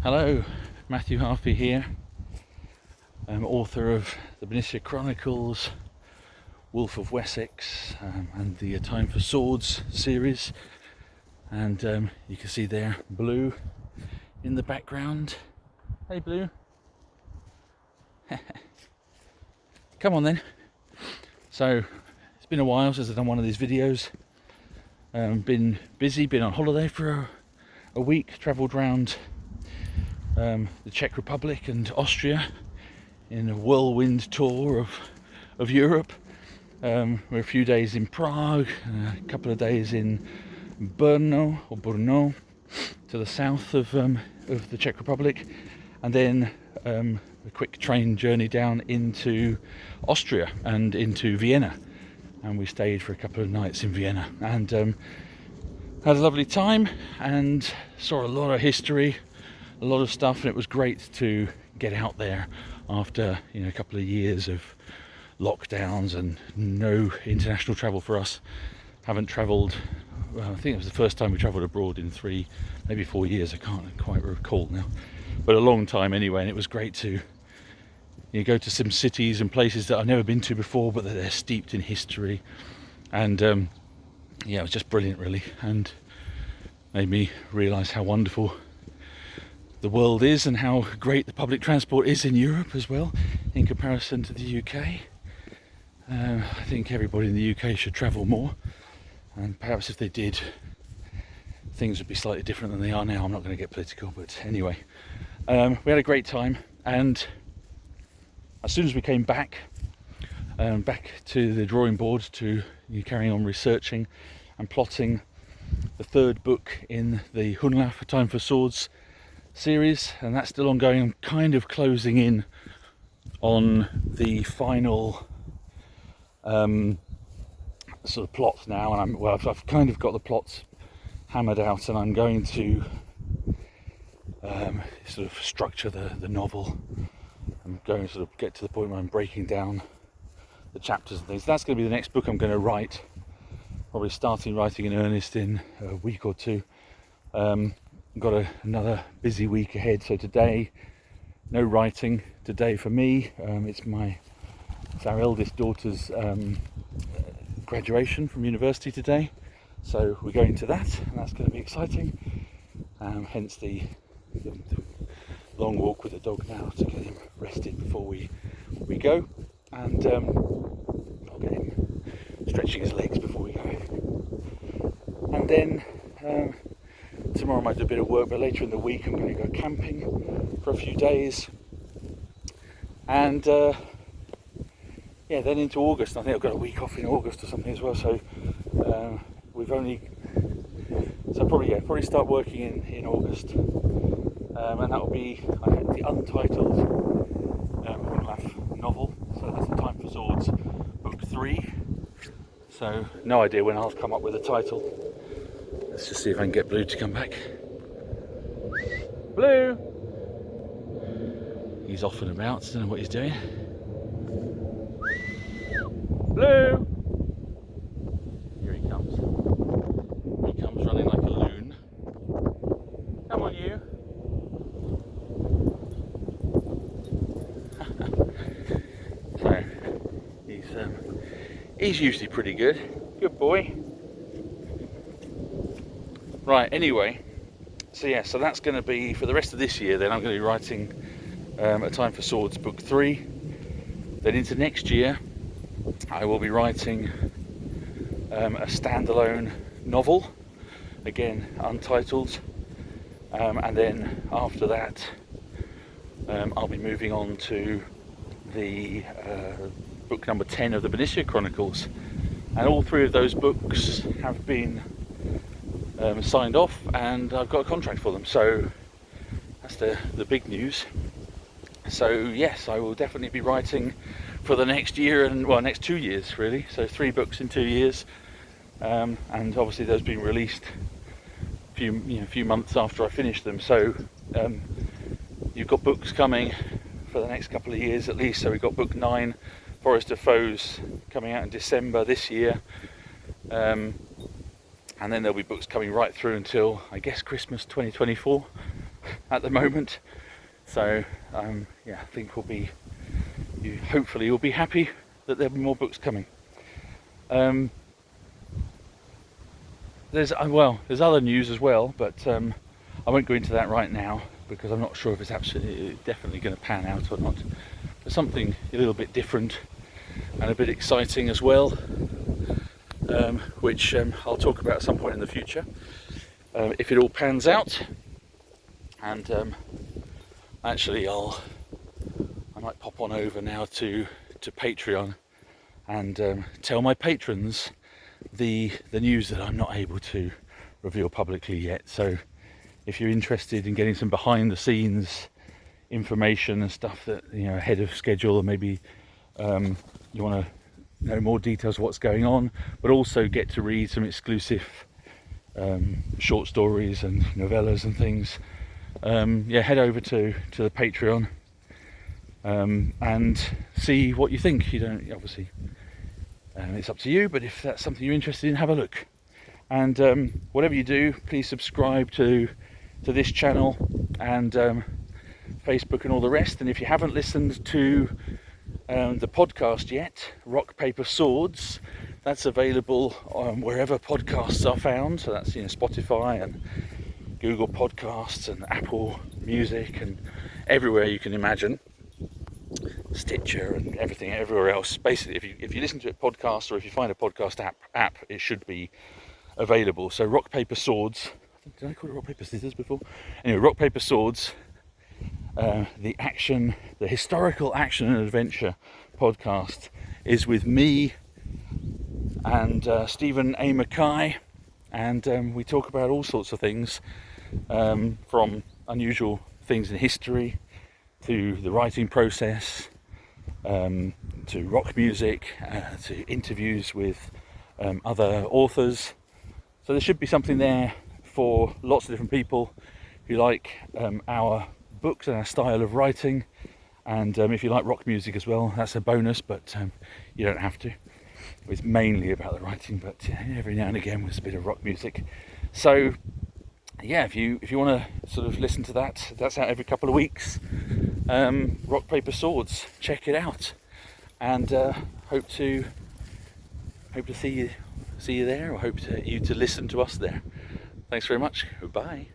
Hello, Matthew Harvey here. I'm author of the Benicia Chronicles, Wolf of Wessex, and the Time for Swords series. And you can see there Blue in the background. Hey Blue. Come on then. So it's been a while since I've done one of these videos. Been busy, been on holiday for a week, travelled around the Czech Republic and Austria in a whirlwind tour of Europe. We're a few days in Prague, a couple of days in Brno to the south of the Czech Republic, and then a quick train journey down into Austria and into Vienna. And we stayed for a couple of nights in Vienna and had a lovely time and saw a lot of history, a lot of stuff, and it was great to get out there after a couple of years of lockdowns and no international travel for us. Haven't travelled, well, I think it was the first time we travelled abroad in 3, maybe 4 years, I can't quite recall now, but a long time anyway. And it was great to go to some cities and places that I've never been to before, but that they're steeped in history. And it was just brilliant really, and made me realise how wonderful the world is and how great the public transport is in Europe as well in comparison to the UK. I think everybody in the UK should travel more, and perhaps if they did, things would be slightly different than they are now. I'm not going to get political, but anyway, we had a great time. And as soon as we came back to the drawing board to carrying on researching and plotting the third book in the Hunlaf, Time for Swords series, and that's still ongoing. I'm kind of closing in on the final sort of plot now, and I've kind of got the plots hammered out, and I'm going to sort of structure the novel. I'm going to sort of get to the point where I'm breaking down the chapters and things. That's going to be the next book I'm going to write, probably starting writing in earnest in a week or two. Got another busy week ahead, so today no writing today for me. It's our eldest daughter's graduation from university today, so we're going to that, and that's going to be exciting. Hence the long walk with the dog now to get him rested before we go, and I'll get him stretching his legs before we go. And then tomorrow I might do a bit of work, but later in the week I'm going to go camping for a few days, and then into August. I think I've got a week off in August or something as well, so probably start working in August, and that will be the untitled Hunlaf novel, so that's the Time for Swords book 3. So no idea when I'll come up with a title. Let's just see if I can get Blue to come back. Blue! He's off and about, I don't know what he's doing. Blue! Here he comes. He comes running like a loon. Come on, you. So, he's usually pretty good. Good boy. Right, anyway, so that's going to be for the rest of this year. Then I'm going to be writing A Time for Swords book 3. Then into next year I will be writing a standalone novel, again untitled, and then after that I'll be moving on to the book number 10 of the Benicia Chronicles, and all 3 of those books have been signed off, and I've got a contract for them, so that's the big news. So yes, I will definitely be writing for the next year, and next 2 years really, so 3 books in 2 years, and obviously those being released a few months after I finish them. So you've got books coming for the next couple of years at least. So we've got book 9, Forest of Foes, coming out in December this year, and then there'll be books coming right through until I guess Christmas 2024, at the moment. So yeah, I think hopefully you'll be happy that there'll be more books coming. There's other news as well, but I won't go into that right now because I'm not sure if it's definitely going to pan out or not. There's something a little bit different and a bit exciting as well, which I'll talk about at some point in the future, if it all pans out. And actually I might pop on over now to Patreon and tell my patrons the news that I'm not able to reveal publicly yet. So if you're interested in getting some behind the scenes information and stuff that, you know, ahead of schedule, or maybe you want to know more details of what's going on, but also get to read some exclusive short stories and novellas and things, yeah, head over to the Patreon and see what you think. You don't obviously, it's up to you, but if that's something you're interested in, have a look. And whatever you do, please subscribe to this channel and Facebook and all the rest. And if you haven't listened to the podcast yet, Rock Paper Swords, that's available wherever podcasts are found. So that's, you know, Spotify and Google Podcasts and Apple Music and everywhere you can imagine, Stitcher and everything, everywhere else. Basically, if you listen to a podcast, or if you find a podcast app, it should be available. So Rock Paper Swords, did I call it Rock Paper Scissors before? Anyway, Rock Paper Swords, the historical action and adventure podcast, is with me and Stephen A. Mackay, and we talk about all sorts of things, from unusual things in history to the writing process, to rock music, to interviews with other authors. So there should be something there for lots of different people who like our books and our style of writing. And if you like rock music as well, that's a bonus, but you don't have to. It's mainly about the writing, but every now and again there's a bit of rock music. So yeah, if you want to sort of listen to that, that's out every couple of weeks. Rock Paper Swords, check it out, and hope to see you there, or hope you to listen to us there. Thanks very much. Goodbye.